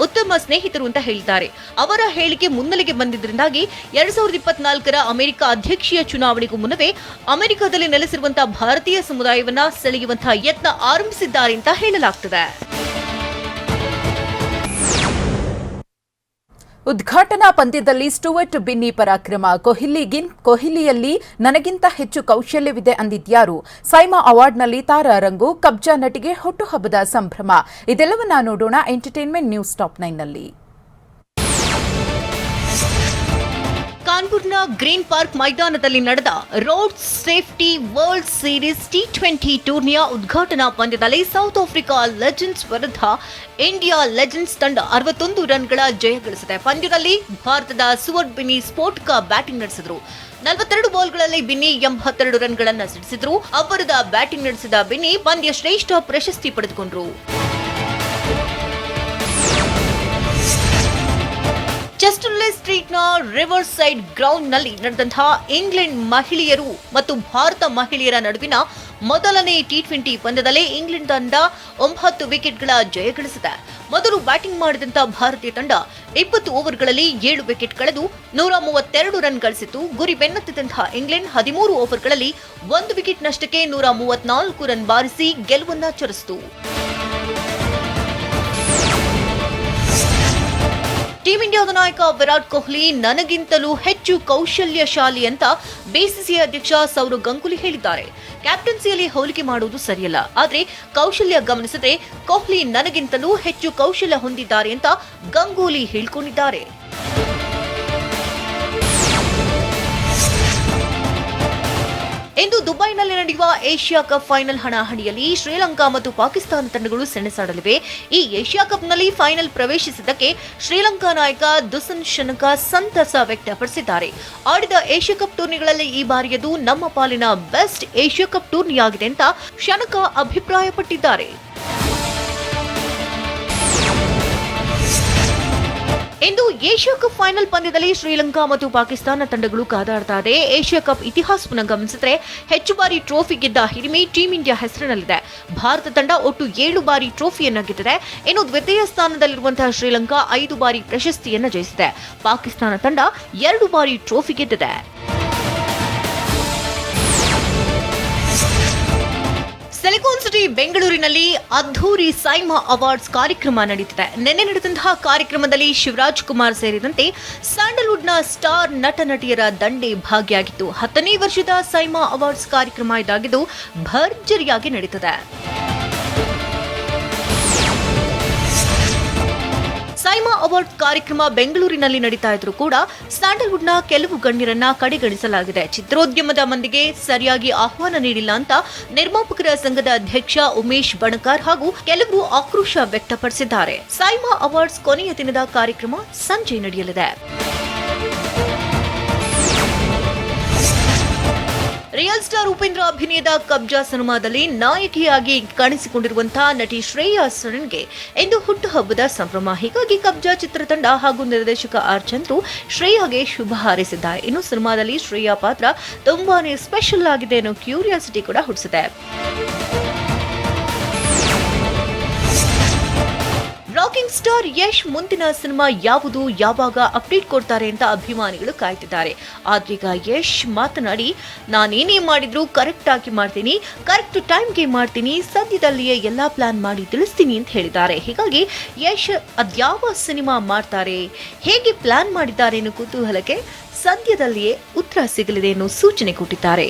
ಉತ್ತಮ ಸ್ನೇಹಿತರು ಅಂತ ಹೇಳಿದ್ದಾರೆ. ಅವರ ಹೇಳಿಕೆ ಮುನ್ನೆಲೆಗೆ ಬಂದಿದ್ದರಿಂದಾಗಿ 2024ರ ಅಮೆರಿಕ ಅಧ್ಯಕ್ಷೀಯ ಚುನಾವಣೆಗೂ ಮುನ್ನವೇ ಅಮೆರಿಕದಲ್ಲಿ ನೆಲೆಸಿರುವಂತಹ ಭಾರತೀಯ ಸಮುದಾಯವನ್ನ ಸೆಳೆಯುವಂತಹ ಯತ್ನ ಆರಂಭಿಸಿದ್ದಾರೆ ಅಂತ ಹೇಳಲಾಗ್ತದೆ. ಉದ್ಘಾಟನಾ ಪಂದ್ಯದಲ್ಲಿ ಸ್ಟುವರ್ಟ್ ಬಿನ್ನಿ ಪರಾಕ್ರಮ. ಕೊಹ್ಲಿಯಲ್ಲಿ ನನಗಿಂತ ಹೆಚ್ಚು ಕೌಶಲ್ಯವಿದೆ ಅಂದಿದ್ಯಾರು? ಸೈಮಾ ಅವಾರ್ಡ್ನಲ್ಲಿ ತಾರಾ ರಂಗು. ಕಬ್ಜಾ ನಟಿಗೆ ಹುಟ್ಟುಹಬ್ಬದ ಸಂಭ್ರಮ. ಇದೆಲ್ಲವನ್ನ ನೋಡೋಣ ಎಂಟರ್ಟೈನ್ಮೆಂಟ್ ನ್ಯೂಸ್ ಟಾಪ್ 9ನಲ್ಲಿ. ಕಾನ್ಪುರ್ನ ಗ್ರೀನ್ ಪಾರ್ಕ್ ಮೈದಾನದಲ್ಲಿ ನಡೆದ road safety world series T20 ಟೂರ್ನಿಯ ಉದ್ಘಾಟನಾ ಪಂದ್ಯದಲ್ಲಿ ಸೌತ್ ಆಫ್ರಿಕಾ ಲೆಜೆಂಡ್ಸ್ ವಿರುದ್ಧ ಇಂಡಿಯಾ ಲೆಜೆಂಡ್ಸ್ ತಂಡ 61 ರನ್ಗಳ ಜಯ ಗಳಿಸಿದೆ. ಪಂದ್ಯದಲ್ಲಿ ಭಾರತದ ಸ್ಟುವರ್ಟ್ ಬಿನ್ನಿ ಸ್ಫೋಟಕ ಬ್ಯಾಟಿಂಗ್ ನಡೆಸಿದರು. 42 ಬಾಲ್ಗಳಲ್ಲಿ ಬಿನ್ನಿ 82 ರನ್ಗಳನ್ನು ಸಿಡಿಸಿದ್ರು. ಅಬ್ಬರದ ಬ್ಯಾಟಿಂಗ್ ನಡೆಸಿದ ಬಿನ್ನಿ ಪಂದ್ಯ ಶ್ರೇಷ್ಠ ಪ್ರಶಸ್ತಿ ಪಡೆದುಕೊಂಡರು. ಚೆಸ್ಟರ್ಲೆ ಸ್ಟ್ರೀಟ್ನ ರಿವರ್ ಸೈಡ್ ಗ್ರೌಂಡ್ನಲ್ಲಿ ನಡೆದಂತಹ ಇಂಗ್ಲೆಂಡ್ ಮಹಿಳೆಯರು ಮತ್ತು ಭಾರತ ಮಹಿಳೆಯರ ನಡುವಿನ ಮೊದಲನೇ T20 ಪಂದ್ಯದಲ್ಲಿ ಇಂಗ್ಲೆಂಡ್ ತಂಡ 9 ವಿಕೆಟ್ಗಳ ಜಯ ಗಳಿಸಿದೆ. ಮೊದಲು ಬ್ಯಾಟಿಂಗ್ ಮಾಡಿದಂತಹ ಭಾರತೀಯ ತಂಡ 20 ಓವರ್ಗಳಲ್ಲಿ 7 ವಿಕೆಟ್ ಕಳೆದು 132 ರನ್ ಗಳಿಸಿತು. ಗುರಿ ಬೆನ್ನತ್ತಿದಂತಹ ಇಂಗ್ಲೆಂಡ್ 13 ಓವರ್ಗಳಲ್ಲಿ 1 ವಿಕೆಟ್ ನಷ್ಟಕ್ಕೆ 134 ರನ್ ಬಾರಿಸಿ ಗೆಲುವನ್ನ ಚರಿಸಿತು. ಟೀಂ ಇಂಡಿಯಾದ ನಾಯಕ ವಿರಾಟ್ ಕೊಹ್ಲಿ ನನಗಿಂತಲೂ ಹೆಚ್ಚು ಕೌಶಲ್ಯಶಾಲಿ ಅಂತ ಬಿಸಿಸಿಐ ಅಧ್ಯಕ್ಷ ಸೌರವ್ ಗಂಗೂಲಿ ಹೇಳಿದ್ದಾರೆ. ಕ್ಯಾಪ್ಟನ್ಸಿಯಲ್ಲಿ ಹೋಲಿಕೆ ಮಾಡುವುದು ಸರಿಯಲ್ಲ, ಆದರೆ ಕೌಶಲ್ಯ ಗಮನಿಸಿದ್ರೆ ಕೊಹ್ಲಿ ನನಗಿಂತಲೂ ಹೆಚ್ಚು ಕೌಶಲ್ಯ ಹೊಂದಿದ್ದಾರೆ ಅಂತ ಗಂಗೂಲಿ ಹೇಳಿಕೊಂಡಿದ್ದಾರೆ. ಇಂದು ದುಬೈನಲ್ಲಿ ನಡೆಯುವ ಏಷ್ಯಾ ಕಪ್ ಫೈನಲ್ ಹಣಾಹಣಿಯಲ್ಲಿ ಶ್ರೀಲಂಕಾ ಮತ್ತು ಪಾಕಿಸ್ತಾನ ತಂಡಗಳು ಸೆಣಸಾಡಲಿವೆ. ಈ ಏಷ್ಯಾ ಕಪ್ನಲ್ಲಿ ಫೈನಲ್ ಪ್ರವೇಶಿಸಿದ್ದಕ್ಕೆ ಶ್ರೀಲಂಕಾ ನಾಯಕ ದುಸನ್ ಶನಕ ಸಂತಸ ವ್ಯಕ್ತಪಡಿಸಿದ್ದಾರೆ. ಆಡಿದ ಏಷ್ಯಾ ಕಪ್ ಟೂರ್ನಿಗಳಲ್ಲಿ ಈ ಬಾರಿಯದು ನಮ್ಮ ಪಾಲಿನ ಬೆಸ್ಟ್ ಏಷ್ಯಾ ಕಪ್ ಟೂರ್ನಿಯಾಗಿದೆ ಅಂತ ಶನಕ ಅಭಿಪ್ರಾಯಪಟ್ಟಿದ್ದಾರೆ. ಇಂದು ಏಷ್ಯಾ ಕಪ್ ಫೈನಲ್ ಪಂದ್ಯದಲ್ಲಿ ಶ್ರೀಲಂಕಾ ಮತ್ತು ಪಾಕಿಸ್ತಾನ ತಂಡಗಳು ಕಾದಾಡ್ತಾ ಇದೆ. ಏಷ್ಯಾ ಕಪ್ ಇತಿಹಾಸವನ್ನು ಗಮನಿಸಿದ್ರೆ ಹೆಚ್ಚು ಬಾರಿ ಟ್ರೋಫಿ ಗೆದ್ದ ಹಿರಿಮೆ ಟೀಂ ಇಂಡಿಯಾ ಹೆಸರಿನಲ್ಲಿದೆ. ಭಾರತ ತಂಡ ಒಟ್ಟು 7 ಬಾರಿ ಟ್ರೋಫಿಯನ್ನ ಗೆದ್ದಿದೆ. ಇನ್ನು ದ್ವಿತೀಯ ಸ್ಥಾನದಲ್ಲಿರುವಂತಹ ಶ್ರೀಲಂಕಾ 5 ಬಾರಿ ಪ್ರಶಸ್ತಿಯನ್ನ ಜಯಿಸಿದೆ. ಪಾಕಿಸ್ತಾನ ತಂಡ 2 ಬಾರಿ ಟ್ರೋಫಿ ಗೆದ್ದಿದೆ. ಸಿಲಿಕಾನ್ ಸಿಟಿ ಬೆಂಗಳೂರಿನಲ್ಲಿ ಅದ್ಧೂರಿ ಸೈಮಾ ಅವಾರ್ಡ್ಸ್ ಕಾರ್ಯಕ್ರಮ ನಡೆಯುತ್ತಿದೆ. ನಿನ್ನೆ ನಡೆದಂತಹ ಕಾರ್ಯಕ್ರಮದಲ್ಲಿ ಶಿವರಾಜ್ ಕುಮಾರ್ ಸೇರಿದಂತೆ ಸ್ಯಾಂಡಲ್ವುಡ್ನ ಸ್ಟಾರ್ ನಟ ನಟಿಯರ ದಂಡೆ ಭಾಗಿಯಾಗಿತ್ತು. 10ನೇ ವರ್ಷದ ಸೈಮಾ ಅವಾರ್ಡ್ಸ್ ಕಾರ್ಯಕ್ರಮ ಇದಾಗಿದ್ದು ಭರ್ಜರಿಯಾಗಿ ನಡೀತದೆ. ಸೈಮಾ ಅವಾರ್ಡ್ ಕಾರ್ಯಕ್ರಮ ಬೆಂಗಳೂರಿನಲ್ಲಿ ನಡೀತಾ ಇದ್ರೂ ಕೂಡ ಸ್ಯಾಂಡಲ್ವುಡ್ನ ಕೆಲವು ಗಣ್ಯರನ್ನ ಕಡೆಗಣಿಸಲಾಗಿದೆ. ಚಿತ್ರೋದ್ಯಮದ ಮಂದಿಗೆ ಸರಿಯಾಗಿ ಆಹ್ವಾನ ನೀಡಿಲ್ಲ ಅಂತ ನಿರ್ಮಾಪಕರ ಸಂಘದ ಅಧ್ಯಕ್ಷ ಉಮೇಶ್ ಬಣಕಾರ್ ಹಾಗೂ ಕೆಲವರು ಆಕ್ರೋಶ ವ್ಯಕ್ತಪಡಿಸಿದ್ದಾರೆ. ಸೈಮಾ ಅವಾರ್ಡ್ಸ್ ಕೊನೆಯ ದಿನದ ಕಾರ್ಯಕ್ರಮ ಸಂಜೆ ನಡೆಯಲಿದೆ. ರಿಯಲ್ ಸ್ಟಾರ್ ಉಪೇಂದ್ರ ಅಭಿನಯದ ಕಬ್ಜಾ ಸಿನಿಮಾದಲ್ಲಿ ನಾಯಕಿಯಾಗಿ ಕಾಣಿಸಿಕೊಂಡಿರುವಂತಹ ನಟಿ ಶ್ರೇಯಾ ಸರನ್ಗೆ ಇಂದು ಹುಟ್ಟುಹಬ್ಬದ ಸಂಭ್ರಮ. ಹೀಗಾಗಿ ಕಬ್ಜಾ ಚಿತ್ರತಂಡ ಹಾಗೂ ನಿರ್ದೇಶಕ ಆರ್ ಚಂದ್ರು ಶ್ರೇಯಾಗೆ ಶುಭ ಹಾರೈಸಿದ್ದಾರೆ. ಇನ್ನು ಸಿನಿಮಾದಲ್ಲಿ ಶ್ರೇಯಾ ಪಾತ್ರ ತುಂಬಾನೇ ಸ್ಪೆಷಲ್ ಆಗಿದೆ ಅನ್ನೋ ಕ್ಯೂರಿಯಾಸಿಟಿ ಕೂಡ ಹುಟ್ಟಿಸಿದೆ. ರಾಕಿಂಗ್ ಸ್ಟಾರ್ ಯಶ್ ಮುಂದಿನ ಸಿನಿಮಾ ಯಾವುದು, ಯಾವಾಗ ಅಪ್ಡೇಟ್ ಕೊಡ್ತಾರೆ ಅಂತ ಅಭಿಮಾನಿಗಳು ಕಾಯ್ತಿದ್ದಾರೆ. ಆದ್ರೀಗ ಯಶ್ ಮಾತನಾಡಿ, ನಾನೇನೇ ಮಾಡಿದ್ರು ಕರೆಕ್ಟ್ ಆಗಿ ಮಾಡ್ತೀನಿ, ಕರೆಕ್ಟ್ ಟೈಮ್ಗೆ ಮಾಡ್ತೀನಿ, ಸದ್ಯದಲ್ಲಿಯೇ ಎಲ್ಲಾ ಪ್ಲಾನ್ ಮಾಡಿ ತಿಳಿಸ್ತೀನಿ ಅಂತ ಹೇಳಿದ್ದಾರೆ. ಹೀಗಾಗಿ ಯಶ್ ಅದ್ಯಾವ ಸಿನಿಮಾ ಮಾಡ್ತಾರೆ, ಹೇಗೆ ಪ್ಲಾನ್ ಮಾಡಿದ್ದಾರೆ ಅನ್ನೋ ಕುತೂಹಲಕ್ಕೆ ಸದ್ಯದಲ್ಲಿಯೇ ಉತ್ತರ ಸಿಗಲಿದೆ ಅನ್ನೋ ಸೂಚನೆ ಕೊಟ್ಟಿದ್ದಾರೆ.